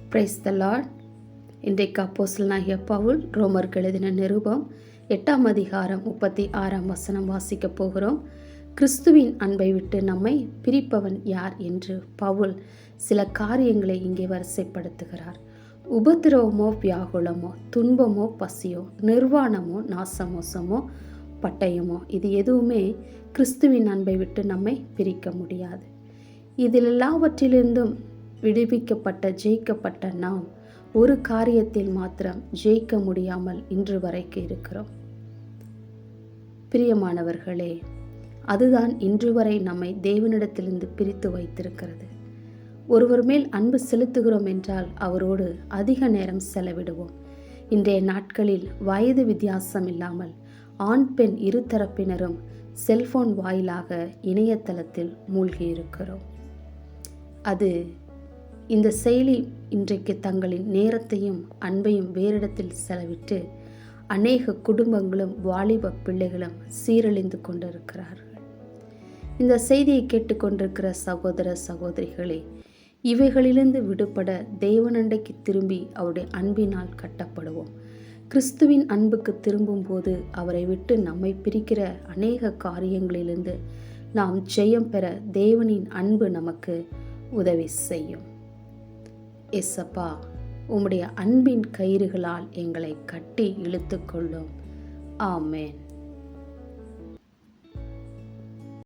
Praise the Lord. இன்றைக்கு அப்போஸ்தலனாகிய பவுல் ரோமருக்கு எழுதின நிருபம் 8ஆம் அதிகாரம் 36ஆம் வசனம் வாசிக்கப் போகிறோம். கிறிஸ்துவின் அன்பை விட்டு நம்மை பிரிப்பவன் யார் என்று பவுல் சில காரியங்களை இங்கே வரிசைப்படுத்துகிறார். உபத்திரவமோ, வியாகுலமோ, துன்பமோ, பசியோ, நிர்வாணமோ, நாசமோசமோ, பட்டயமோ, இது எதுவுமே கிறிஸ்துவின் அன்பை விட்டு நம்மை பிரிக்க முடியாது. இதில் எல்லாவற்றிலிருந்தும் விடுவிக்கப்பட்ட ஜெயிக்கப்பட்ட நாம் ஒரு காரியத்தில் மாத்திரம் ஜெயிக்க முடியாமல் இன்று வரைக்கும் இருக்கிறோம். பிரியமானவர்களே, அதுதான் இன்று வரை நம்மை தேவனிடத்திலிருந்து பிரித்து வைத்திருக்கிறது. ஒருவர் மேல் அன்பு செலுத்துகிறோம் என்றால் அவரோடு அதிக நேரம் செலவிடுவோம். இன்றைய நாட்களில் வயது வித்தியாசம் இல்லாமல் ஆண் பெண் இருதரப்பினரும் செல்போன் வாயிலாக இணையதளத்தில் மூழ்கி இருக்கிறோம். அது இந்த செயலி இன்றைக்கு தங்களின் நேரத்தையும் அன்பையும் வேறிடத்தில் செலவிட்டு அநேக குடும்பங்களும் வாலிப பிள்ளைகளும் சீரழிந்து கொண்டிருக்கிறார்கள். இந்த செய்தியை கேட்டுக்கொண்டிருக்கிற சகோதர சகோதரிகளே, இவைகளிலிருந்து விடுபட தேவனண்டைக்கு திரும்பி அவருடைய அன்பினால் கட்டப்படுவோம். கிறிஸ்துவின் அன்புக்கு திரும்பும் போது அவரை விட்டு நம்மை பிரிக்கிற அநேக காரியங்களிலிருந்து நாம் ஜெயம் பெற தேவனின் அன்பு நமக்கு உதவி செய்யும். எசப்பா, உம்முடைய அன்பின் கயிறுகளால் எங்களை கட்டி இழுத்துக்கொள்ளும். ஆமென்.